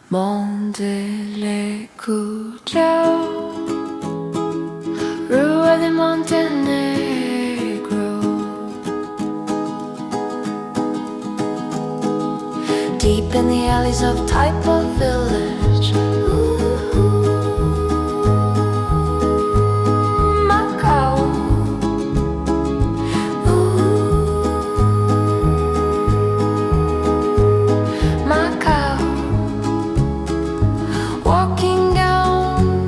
Montenegro古街 Rua de Montenegro. Deep in the alleys of Taipa village. Macau. Macau. Walking down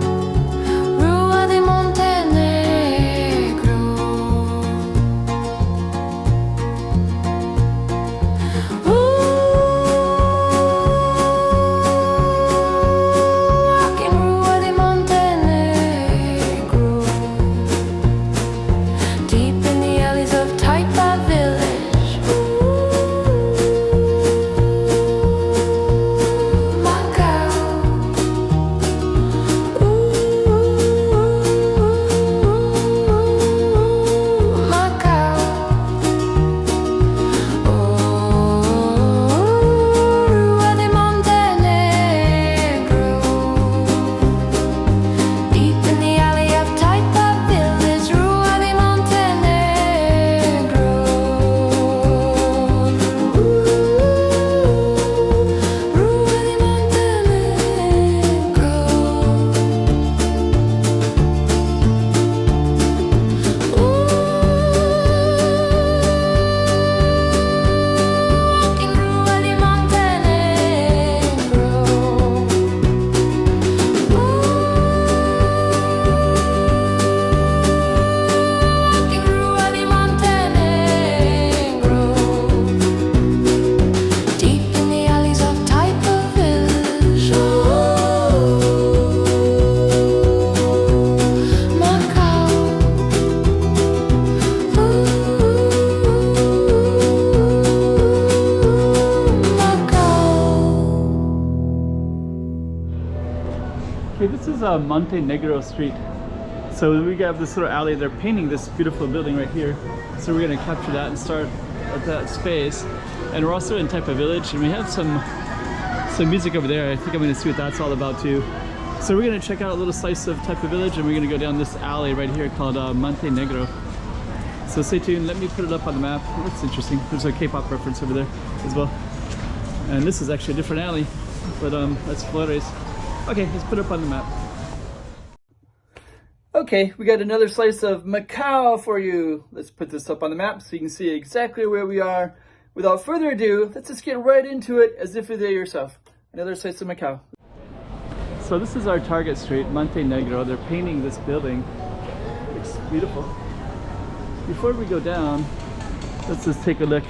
Rua de Montenegro. Walking Rua de Montenegro. Deep in the alleys of Taipa village. Macau. Macau. Rua de Montenegro. Deep in the alley of Taipa village. Rua de Montenegro. Rua de Montenegro. Walking Rua de Montenegro. Walking Rua de Montenegro. Deep in the alleys of Taipa village. Macau. Okay, this is Montenegro Street. So we have this little alley. They're painting this beautiful building right here. So we're gonna capture that and start at that space. And we're also in Taipa Village, and we have some music over there. I think I'm gonna see what that's all about too. So we're gonna check out a little slice of Taipa Village, and we're gonna go down this alley right here called Montenegro. So stay tuned. Let me put it up on the map. That's interesting. There's a K-pop reference over there as well. And this is actually a different alley, but that's Flores. Okay, let's put it up on the map. Okay, we got another slice of Macau for you. Let's put this up on the map so you can see exactly where we are. Without further ado, let's just get right into it as if you're there yourself. Another slice of Macau. So this is our target street, Montenegro. They're painting this building. It's beautiful. Before we go down, let's just take a look.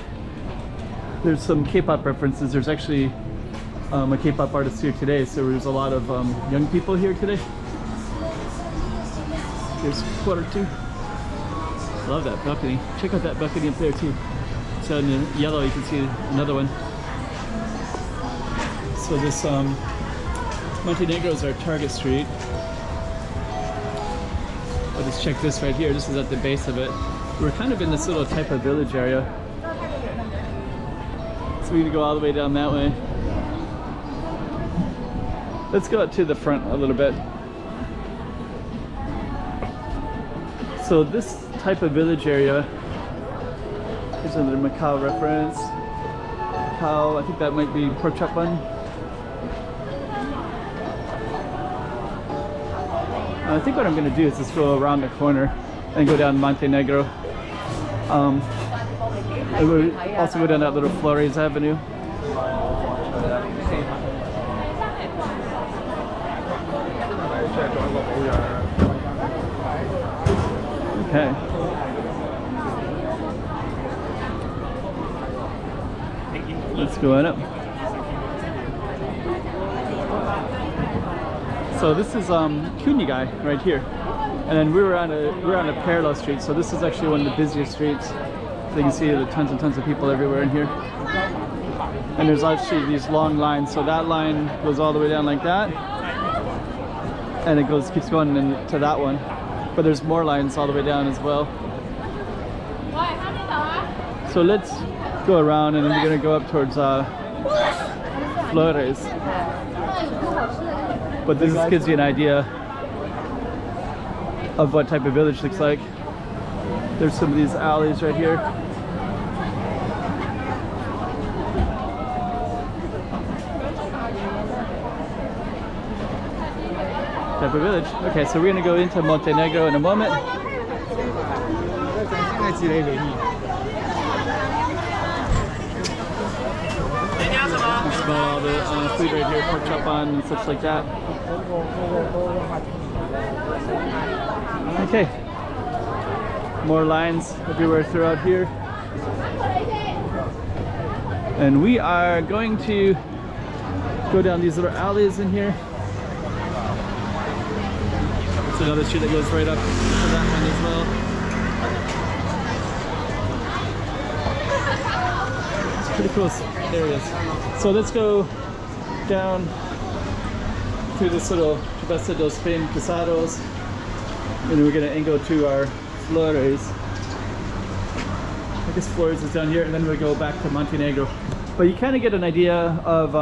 There's some K-pop references. There's actually a K-pop artist here today, so there's a lot of young people here today. Here's quarter two. Love that balcony. Check out that balcony up there too. So in the yellow you can see another one. So this Montenegro is our target street. I'll just check this right here. This is at the base of it. We're kind of in this little Taipa village area. So we're gonna go all the way down that way. Let's go out to the front a little bit. So this type of village area, here's another Macau reference. Macau, I think that might be pork chop bun. I think what I'm going to do is just go around the corner and go down Montenegro. And we'll also go down that little Flores Avenue. Okay. Let's go on up. So this is Kunigai right here, and then we're on a parallel street. So this is actually one of the busiest streets. So you can see there are tons and tons of people everywhere in here. And there's actually these long lines. So that line goes all the way down like that, and it keeps going to that one. But there's more lines all the way down as well. So let's go around, and then we're gonna go up towards Flores. But this just gives you an idea of what type of village looks like. There's some of these alleys right here. Type of village. Okay, so we're gonna go into Montenegro in a moment. Smell all the food right here, pork chop on and such like that. Okay, more lines everywhere throughout here, and we are going to go down these little alleys in here. It's another street that goes right up to that one as well. It's pretty cool areas. So let's go down through this little Travessa dos Casados, and we're gonna go to our Flores. I guess Flores is down here, and then we go back to Montenegro. But you kind of get an idea of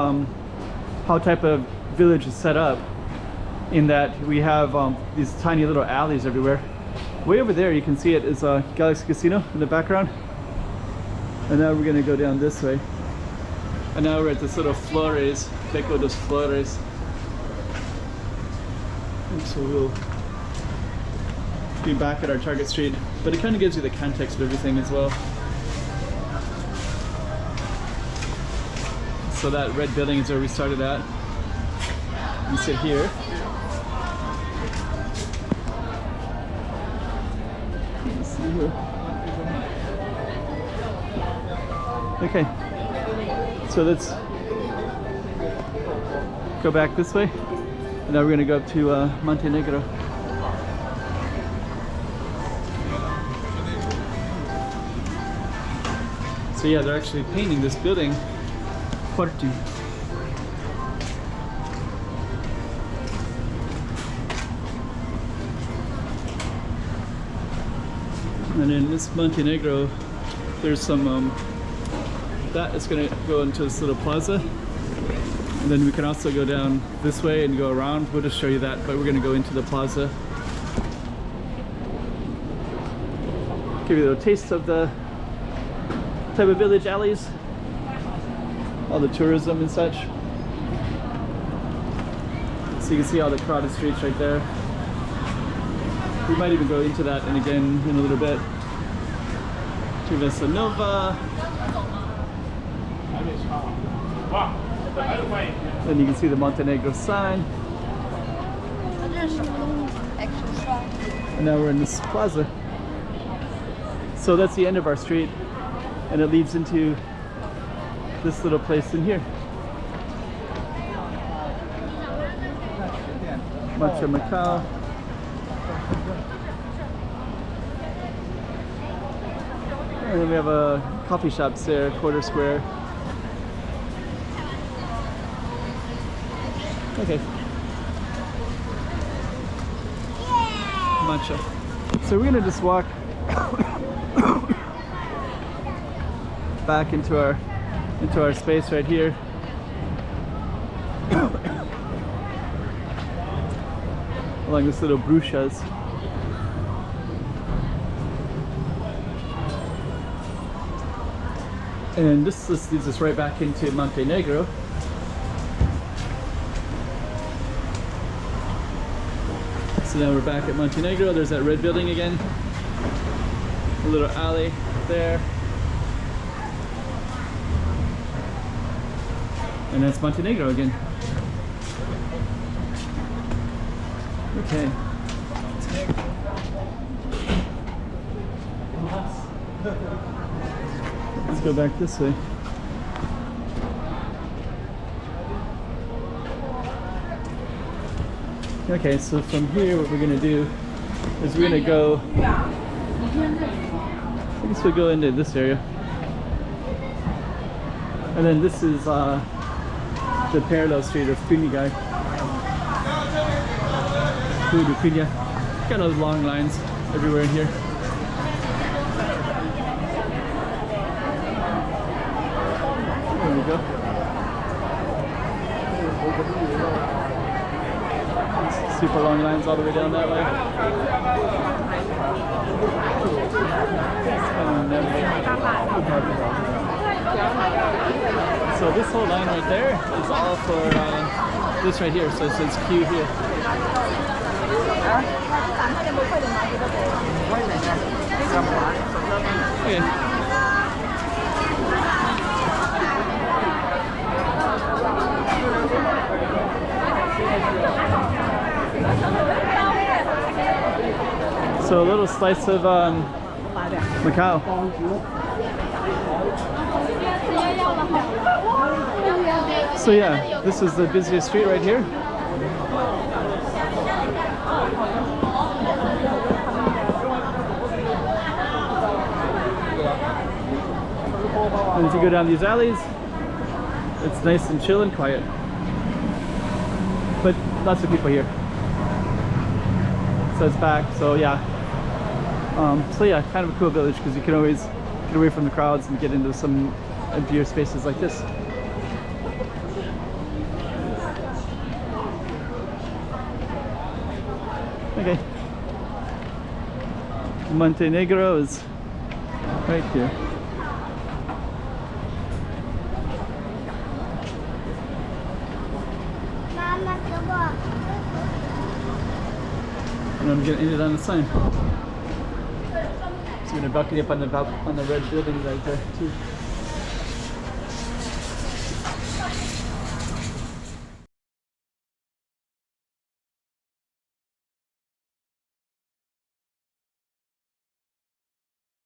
how type of village is set up, in that we have these tiny little alleys everywhere. Way over there you can see it is Galaxy Casino in the background. And now we're gonna go down this way. And now we're at this little Flores, Beco dos Flores. And so we'll be back at our target street, but it kind of gives you the context of everything as well. So that red building is where we started at. You sit here. Let's see here. Okay, so let's go back this way, and now we're going to go up to Montenegro. So yeah, they're actually painting this building, Porto. And in this Montenegro, there's some, that is going to go into this little plaza. And then we can also go down this way and go around. We'll just show you that, but we're going to go into the plaza. Give you a little taste of the type of village alleys, all the tourism and such. So you can see all the crowded streets right there. We might even go into that and again in a little bit. Travessa Nova. Then you can see the Montenegro sign. And now we're in this plaza. So that's the end of our street, and it leads into this little place in here. Walking Macau. And then we have a coffee shop there, quarter square. Okay. Matcha. So we're gonna just walk back into our space right here. Along this little bruchas. And this leads us right back into Montenegro. So now we're back at Montenegro. There's that red building again. A little alley there. And that's Montenegro again. Okay. Let's go back this way. Okay, so from here what we're gonna do is we're gonna go, I guess we'll go into this area. And then this is the parallel street of Punigai. Got those long lines everywhere in here. There we go. super long lines all the way down that way. So this whole line right there is all for this right here. So it says Q here. Okay. So a little slice of Macau. So yeah, this is the busiest street right here. And as you go down these alleys, it's nice and chill and quiet. But lots of people here. So it's packed, so yeah. Kind of a cool village because you can always get away from the crowds and get into some emptier spaces like this. Okay. Montenegro is right here. And I'm gonna end it on the sign. So I'm gonna balcony up on the red building right there too.